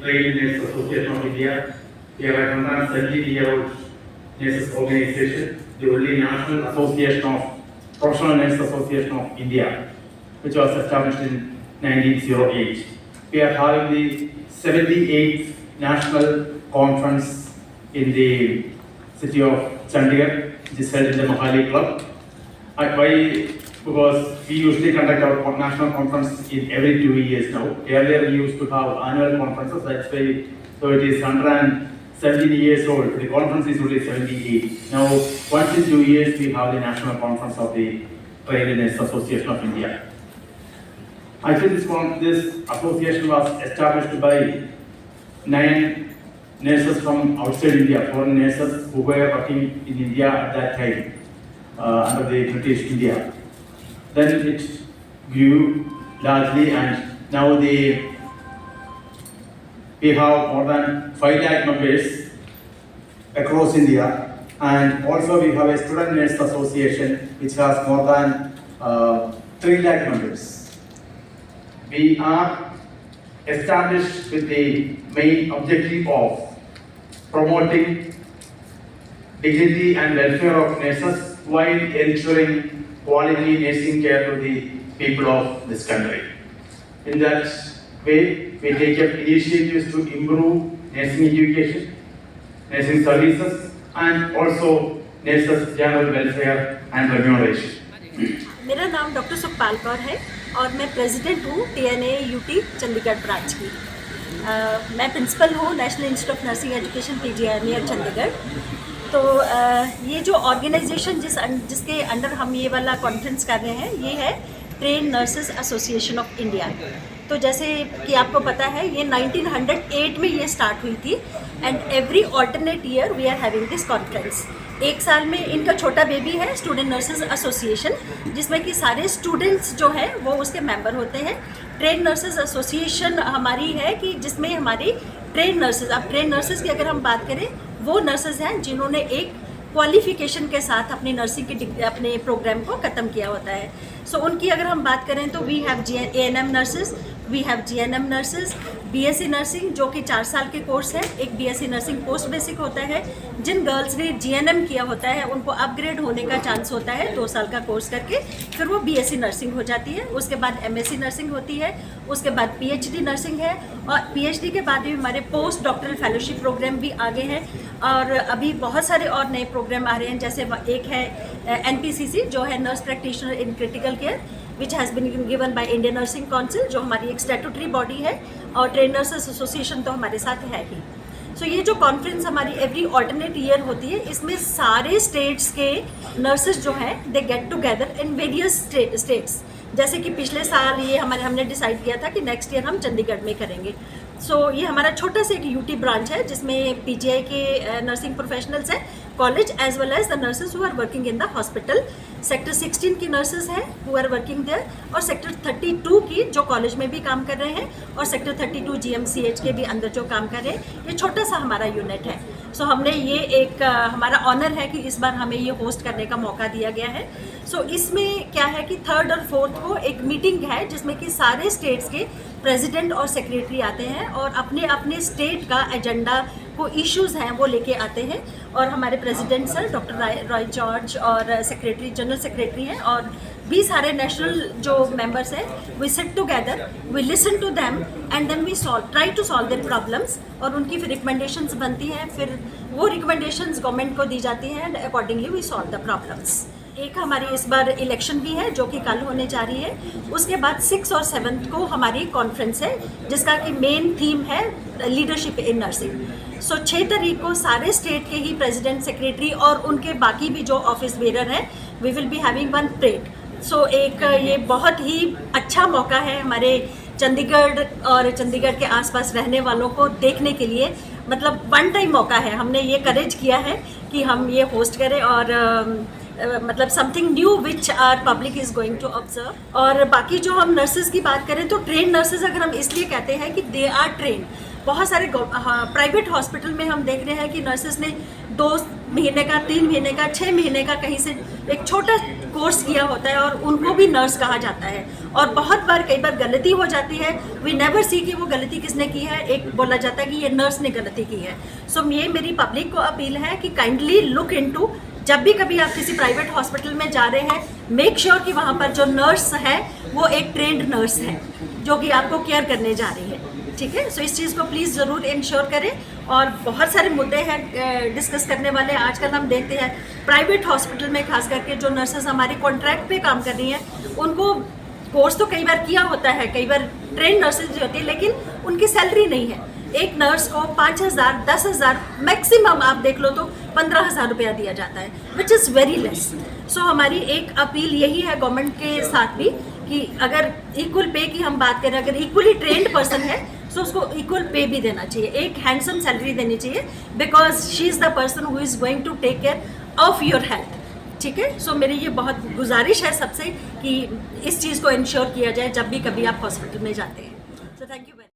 Trade Nurses Association of India. We are a 170-year-old nurses organization, the only national association of Professional Nurses Association of India, which was established in 1908. We are having the 78th National Conference in the city of Chandigarh, which is held in the Mohali Club. Why? Because we usually conduct our national conference in every 2 years now. Earlier we used to have annual conferences, that's why, so it is 170 years old. The conference is only 78. Now, once in 2 years we have the national conference of the Trade Nurses Association of India. Actually, this association was established by 9 nurses from outside India, foreign nurses who were working in India at that time under the British India. Then it grew largely, and now we have more than 5 lakh members across India, and also we have a student nurse association which has more than 3 lakh members. We are established with the main objective of promoting dignity and welfare of nurses while ensuring quality nursing care to the people of this country. In that way, we take up initiatives to improve nursing education, nursing services, and also nurses' general welfare and remuneration. मेरा नाम doctor Sukhpal Kaur है और मैं president हूँ TNA UT Chandigarh branch की। मैं principal हूँ national institute of nursing education PGI Chandigarh. तो ये जो ऑर्गेनाइजेशन जिसके अंडर हम ये वाला कॉन्फ्रेंस कर रहे हैं, ये है train nurses association of India. तो जैसे कि आपको पता है, ये 1908 में ये स्टार्ट हुई थी, and every alternate year we are having this conference. एक साल में इनका छोटा बेबी है स्टूडेंट नर्सेस एसोसिएशन, जिसमें कि सारे स्टूडेंट्स जो हैं वो उसके मेंबर होते हैं। ट्रेन नर्सेस एसोसिएशन हमारी है कि जिसमें हमारी ट्रेन नर्सेस, अब ट्रेन नर्सेस की अगर हम बात करें, वो नर्सेस हैं जिन्होंने एक क्वालिफिकेशन के साथ अपनी नर्सिंग के अपने प्रोग्राम को ख़त्म किया होता है। सो उनकी अगर हम बात करें तो we have ANM nurses, we have GNM nurses, BSc nursing जो कि 4 साल के कोर्स है। एक BSc नर्सिंग पोस्ट बेसिक होता है। जिन गर्ल्स ने GNM किया होता है उनको अपग्रेड होने का चांस होता है 2 साल का कोर्स करके, फिर वो BSc नर्सिंग हो जाती है। उसके बाद MSc नर्सिंग होती है, उसके बाद PhD नर्सिंग है, और PhD के बाद भी हमारे पोस्ट डॉक्टरल फेलोशिप प्रोग्राम भी आगे हैं, और अभी बहुत सारे और नए प्रोग्राम आ रहे हैं। जैसे एक है NPCC जो है nurse practitioner in critical care, which has been given by Indian nursing council, जो हमारी एक स्टैट्यूटरी बॉडी है, और ट्रेन नर्सेस एसोसिएशन तो हमारे साथ है ही। सो ये जो कॉन्फ्रेंस हमारी एवरी ऑल्टरनेट ईयर होती है, इसमें सारे स्टेट्स के नर्सेस जो हैं they get together in various states. जैसे कि पिछले साल ये हमने डिसाइड किया था कि नेक्स्ट ईयर हम चंडीगढ़ में करेंगे। सो ये हमारा छोटा सा एक UT ब्रांच है जिसमें PGI के नर्सिंग प्रोफेशनल्स हैं, college as well as the nurses who are working in the hospital. Sector 16 की नर्सेज हैं हु आर वर्किंग देयर, और सेक्टर 32 की जो कॉलेज में भी काम कर रहे हैं, और सेक्टर 32 GMCH के भी अंदर जो काम कर रहे हैं। ये छोटा सा हमारा यूनिट है। सो हमने ये एक हमारा ऑनर है कि इस बार हमें ये होस्ट करने का मौका दिया गया है। सो इसमें क्या है कि 3rd और 4th को एक मीटिंग है जिसमें कि सारे स्टेट्स के प्रेसिडेंट और सेक्रेटरी आते हैं और अपने अपने स्टेट का एजेंडा को इश्यूज़ हैं वो लेके आते हैं। और हमारे president sir doctor Roy George और सेक्रेटरी जनरल सेक्रेटरी हैं, और भी सारे नेशनल जो मेंबर्स हैं, we sit together, we listen to them, and then we try to solve their problems, और उनकी फिर रिकमेंडेशंस बनती हैं, फिर वो रिकमेंडेशंस गवर्नमेंट को दी जाती हैं, and accordingly we solve the problems. एक हमारी इस बार इलेक्शन भी है जो कि कल होने जा रही है। उसके बाद 6 और 7 को हमारी कॉन्फ्रेंस है जिसका कि मेन थीम है लीडरशिप इन नर्सिंग। सो 6 तारीख को सारे स्टेट के ही प्रेसिडेंट, सेक्रेटरी और उनके बाकी भी जो ऑफिस बेरर हैं, we will be having 1 parade. So एक ये बहुत ही अच्छा मौका है हमारे चंडीगढ़ और चंडीगढ़ के आसपास रहने वालों को देखने के लिए, मतलब 1 टाइम मौका है। हमने ये करेज किया है कि हम ये होस्ट करें, और मतलब something new which are public is going to observe. और बाकी जो हम नर्सेज की बात करें तो ट्रेन नर्सेज अगर हम इसलिए कहते हैं कि दे आर ट्रेन। बहुत सारे प्राइवेट हॉस्पिटल में हम देख रहे हैं कि नर्सेज ने 2 महीने का, 3 महीने का, 6 महीने का कहीं से एक छोटा कोर्स किया होता है और उनको भी नर्स कहा जाता है। और बहुत बार कई बार गलती हो जाती है, वी नेवर सी कि वो गलती किसने की है, एक बोला जाता है कि ये नर्स ने गलती की है। सो ये मेरी पब्लिक को अपील है कि काइंडली लुक इनटू, जब भी कभी आप किसी प्राइवेट हॉस्पिटल में जा रहे हैं, मेक श्योर कि वहाँ पर जो नर्स है वो एक ट्रेंड नर्स है जो कि आपको केयर करने जा रही है, ठीक है। सो इस चीज़ को प्लीज़ ज़रूर इंश्योर करें। और बहुत सारे मुद्दे हैं डिस्कस करने वाले। आजकल हम देखते हैं प्राइवेट हॉस्पिटल में खास करके जो नर्सेज हमारी कॉन्ट्रैक्ट पे काम कर रही हैं, उनको कोर्स तो कई बार किया होता है, कई बार ट्रेन नर्सेज होती है, लेकिन उनकी सैलरी नहीं है। एक नर्स को 5,000, 10,000, मैक्सिमम आप देख लो तो 15,000 रुपया दिया जाता है, विच इज़ वेरी लेस। सो हमारी एक अपील यही है गवर्नमेंट के साथ भी कि अगर इक्वल पे की हम बात करें, अगर इक्वली ट्रेंड पर्सन है तो उसको इक्वल पे भी देना चाहिए, एक हैंडसम सैलरी देनी चाहिए, because she is the person who is going to take care of your health, ठीक है। सो मेरी ये बहुत गुजारिश है सबसे कि इस चीज़ को इंश्योर किया जाए जब भी कभी आप हॉस्पिटल में जाते हैं। So thank you.